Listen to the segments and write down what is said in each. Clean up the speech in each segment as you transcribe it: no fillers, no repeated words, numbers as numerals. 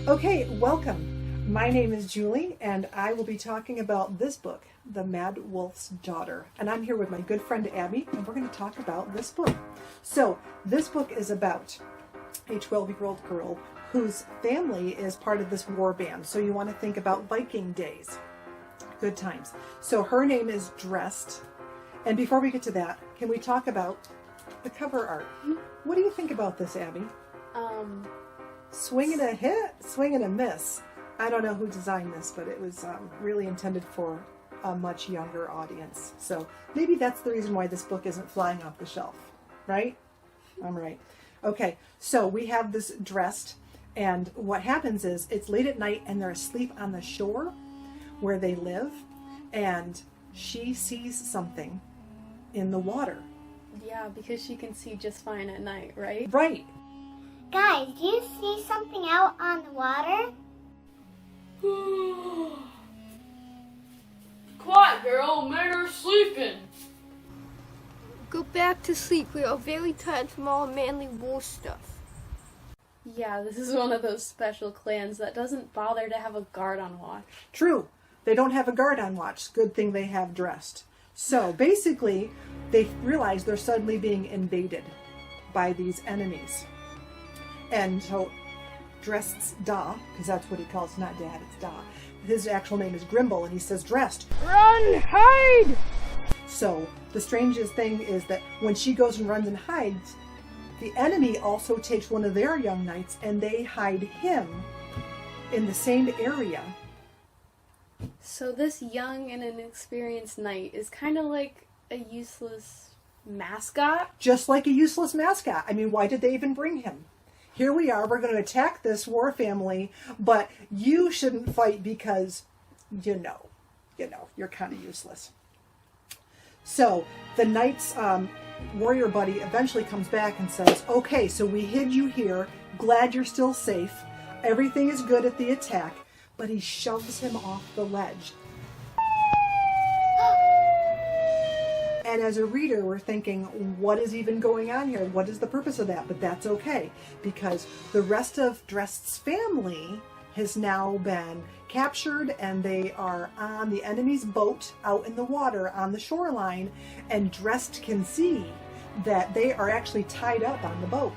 Okay, welcome. My name is Julie, and I will be talking about this book, The Mad Wolf's Daughter. And I'm here with my good friend Abby, and we're going to talk about this book. So, this book is about a 12-year-old girl whose family is part of this war band. So you want to think about Viking days. Good times. So her name is Dressed. And before we get to that, can we talk about the cover art? What do you think about this, Abby? Swing and a hit, swing and a miss. I don't know who designed this, but it was really intended for a much younger audience. So maybe that's the reason why this book isn't flying off the shelf, right? I'm right. Okay, so we have this Dressed, and what happens is it's late at night and they're asleep on the shore where they live, and she sees something in the water. Yeah, because she can see just fine at night, right? Right. Guys, do you see something out on the water? Quiet, girl. Men are sleeping. Go back to sleep. We are very tired from all manly war stuff. Yeah, this is one of those special clans that doesn't bother to have a guard on watch. True. They don't have a guard on watch. Good thing they have Dressed. So basically, they realize they're suddenly being invaded by these enemies. And so Dressed's Da, because that's what he calls, not Dad, it's Da. His actual name is Grimble, and he says, Dressed, Run! Hide! So the strangest thing is that when she goes and runs and hides, the enemy also takes one of their young knights and they hide him in the same area. So this young and inexperienced knight is kind of like a useless mascot. Just like a useless mascot. I mean, why did they even bring him? Here we are, we're going to attack this war family, but you shouldn't fight because, you know, you're kind of useless. So the knight's warrior buddy eventually comes back and says, okay, so we hid you here, glad you're still safe, everything is good at the attack, but he shoves him off the ledge. And as a reader, we're thinking, what is even going on here? What is the purpose of that? But that's okay, because the rest of Dressed's family has now been captured, and they are on the enemy's boat out in the water on the shoreline, and Dressed can see that they are actually tied up on the boat.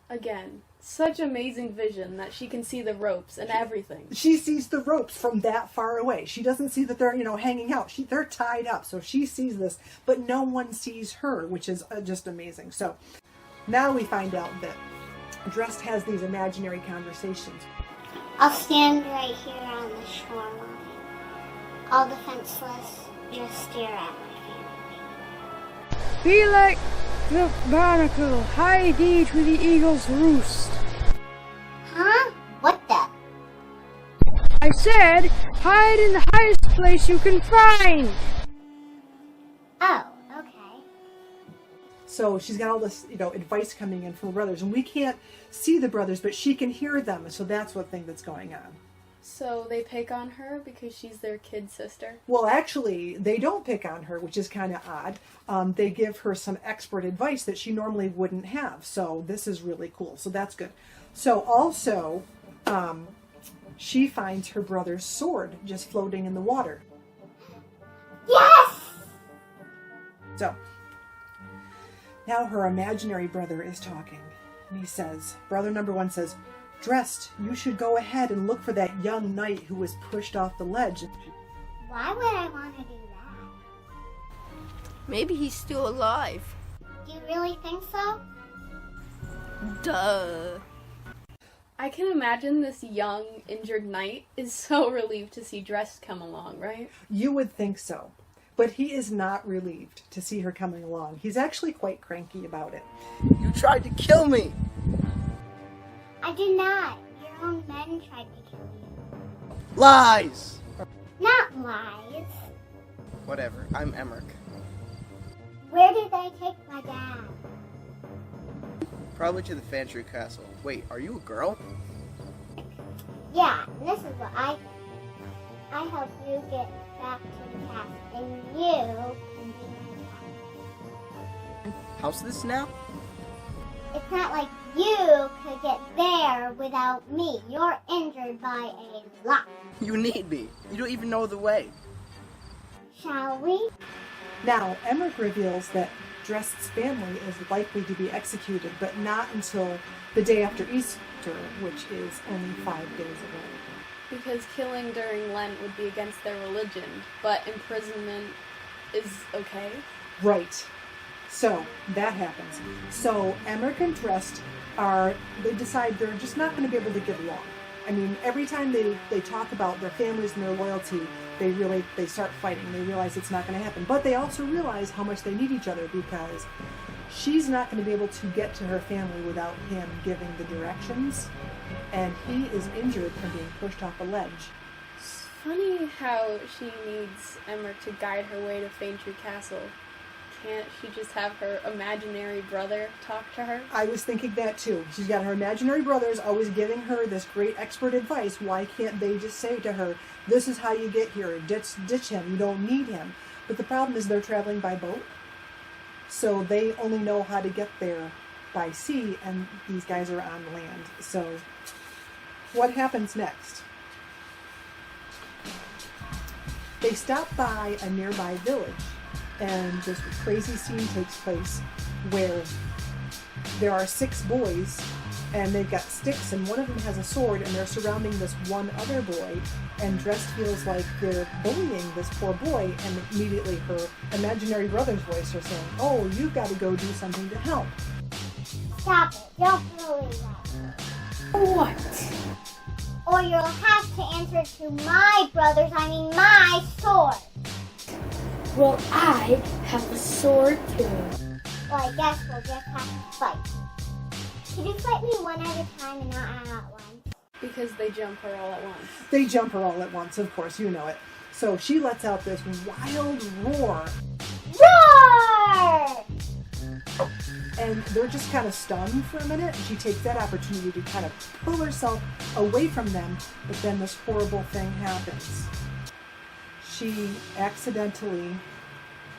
Again, such amazing vision that she can see the ropes and everything. She sees the ropes from that far away. She doesn't see that they're, hanging out. They're tied up, so she sees this, but no one sees her, which is just amazing. So now we find out that Dressed has these imaginary conversations. I'll stand right here on the shoreline. All defenseless, just stare at my family. Be like the barnacle. Hide thee to the eagle's roost. Huh? What the? I said, hide in the highest place you can find. Oh, okay. So she's got all this, advice coming in from her brothers, and we can't see the brothers, but she can hear them. So that's what thing that's going on. So they pick on her because she's their kid sister? Well, actually, they don't pick on her, which is kind of odd. They give her some expert advice that she normally wouldn't have. So this is really cool. So that's good. So also, she finds her brother's sword just floating in the water. Yes! So now her imaginary brother is talking. And he says, brother number one says, Dressed, you should go ahead and look for that young knight who was pushed off the ledge. Why would I want to do that? Maybe he's still alive. Do you really think so? Duh. I can imagine this young, injured knight is so relieved to see Dressed come along, right? You would think so. But he is not relieved to see her coming along. He's actually quite cranky about it. You tried to kill me! I did not. Your own men tried to kill you. Lies! Not lies. Whatever, I'm Emmerich. Where did they take my dad? Probably to the Fantry Castle. Wait, are you a girl? Yeah, and this is what I think. I help you get back to the castle, and you can be my dad. How's this now? It's not like you could get there without me. You're injured by a lot. You need me. You don't even know the way. Shall we? Now, Emmerich reveals that Drest's family is likely to be executed, but not until the day after Easter, which is only 5 days away. Because killing during Lent would be against their religion, but imprisonment is okay. Right. So, that happens. So, Emmerich and Drest they decide they're just not going to be able to get along. I mean, every time they talk about their families and their loyalty, they start fighting. They realize it's not going to happen. But they also realize how much they need each other, because she's not going to be able to get to her family without him giving the directions. And he is injured from being pushed off a ledge. It's funny how she needs Emmerich to guide her way to Faintree Castle. Can't she just have her imaginary brother talk to her? I was thinking that too. She's got her imaginary brothers always giving her this great expert advice. Why can't they just say to her, this is how you get here, ditch him, you don't need him. But the problem is they're traveling by boat, so they only know how to get there by sea, and these guys are on land. So what happens next? They stop by a nearby village, and this crazy scene takes place where there are 6 boys, and they've got sticks, and one of them has a sword, and they're surrounding this one other boy, and Drest feels like they're bullying this poor boy, and immediately her imaginary brother's voice are saying, oh, you've got to go do something to help. Stop it. Don't bully them. What? Or you'll have to answer to my my sword. Well, I have a sword too. Well, I guess we'll just have to fight. Can you fight me one at a time and not at once? Because they jump her all at once. They jump her all at once, of course, you know it. So she lets out this wild roar, Roar! and they're just kind of stunned for a minute, and she takes that opportunity to kind of pull herself away from them, but then this horrible thing happens. She accidentally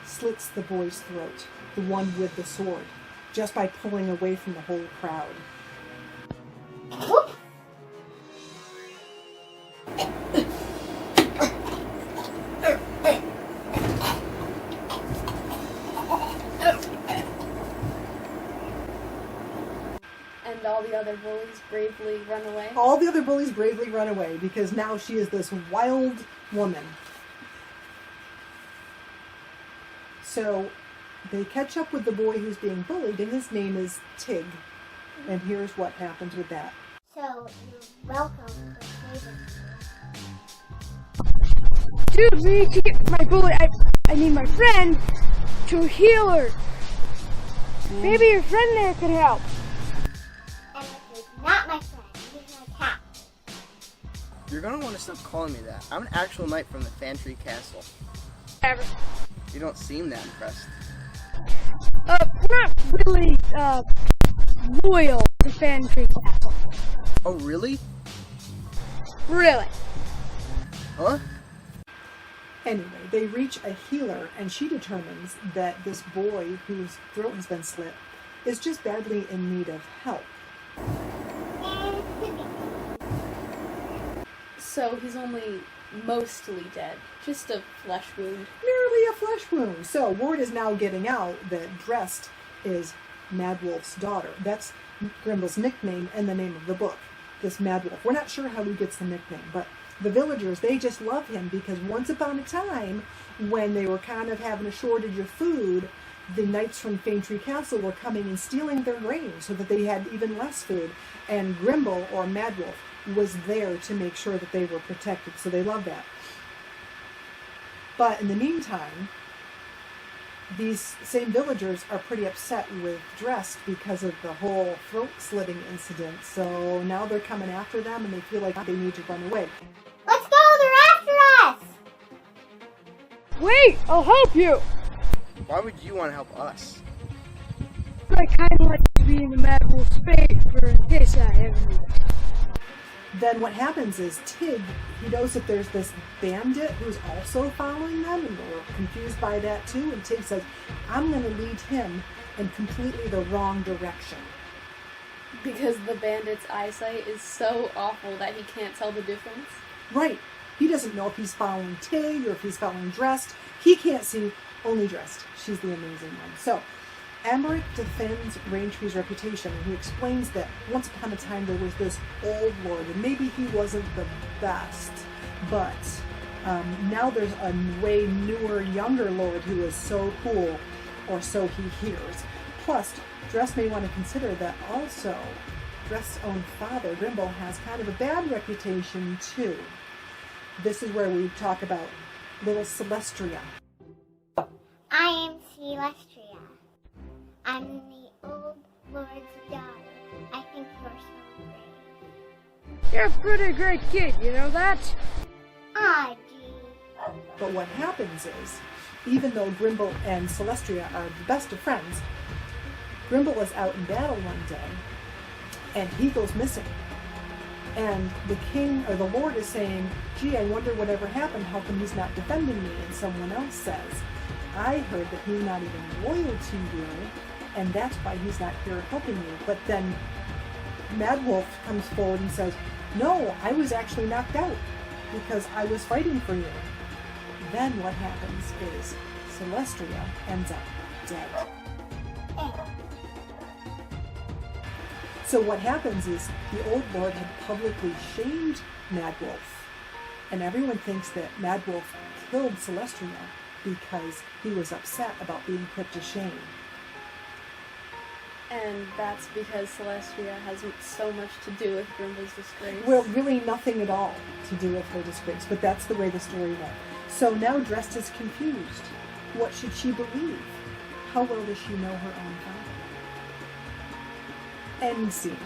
slits the boy's throat, the one with the sword, just by pulling away from the whole crowd. Whoop! And all the other bullies bravely run away. All the other bullies bravely run away, because now she is this wild woman. So they catch up with the boy who's being bullied, and his name is Tig. And here's what happens with that. So, you're welcome for saving me. Dude, we need to get my bully. I need my friend to heal her. Maybe your friend there could help. And this is not my friend. He's my cat. You're gonna want to stop calling me that. I'm an actual knight from the Faintree Castle. Ever. You don't seem that impressed. Not really, loyal to Faintree Castle. Oh, really? Really. Huh? Anyway, they reach a healer, and she determines that this boy whose throat has been slit is just badly in need of help. And Pippi. So he's only mostly dead. Just a flesh wound. Merely a flesh wound. So word is now getting out that Drest is Mad Wolf's daughter. That's Grimble's nickname and the name of the book, this Mad Wolf. We're not sure how he gets the nickname, but the villagers, they just love him because once upon a time, when they were kind of having a shortage of food, the knights from Faintree Castle were coming and stealing their grain so that they had even less food. And Grimble, or Mad Wolf, was there to make sure that they were protected, so they love that. But in the meantime, these same villagers are pretty upset with Drest because of the whole throat slitting incident. So now they're coming after them, and they feel like they need to run away. Let's go! They're after us! Wait, I'll help you. Why would you want to help us? I kind of like to be in the Mad Wolf's fate for in case I ever need. Then what happens is Tig, he knows that there's this bandit who's also following them, and they're confused by that too, and Tig says, I'm going to lead him in completely the wrong direction. Because the bandit's eyesight is so awful that he can't tell the difference. Right. He doesn't know if he's following Tig or if he's following Dressed. He can't see, only Dressed. She's the amazing one. So, Emmerich defends Raintree's reputation, and he explains that once upon a time there was this old lord, and maybe he wasn't the best, but now there's a way newer, younger lord who is so cool, or so he hears. Plus, Dress may want to consider that also Dress's own father, Grimble, has kind of a bad reputation too. This is where we talk about little Celestria. I am Celestria. I'm the old lord's daughter. I think you're so great. You're a pretty great kid, you know that? Ah, gee. But what happens is, even though Grimble and Celestria are the best of friends, Grimble is out in battle one day, and he goes missing. And the king, or the lord, is saying, gee, I wonder whatever happened, how come he's not defending me? And someone else says, I heard that he's not even loyal to you, and that's why he's not here helping you. But then Mad Wolf comes forward and says, no, I was actually knocked out because I was fighting for you. Then what happens is Celestria ends up dead. So what happens is the old lord had publicly shamed Mad Wolf, and everyone thinks that Mad Wolf killed Celestria because he was upset about being put to shame. And that's because Celestria has so much to do with Grimble's disgrace. Well, really nothing at all to do with her disgrace, but that's the way the story went. So now Dressed is confused. What should she believe? How well does she know her own father? End scene.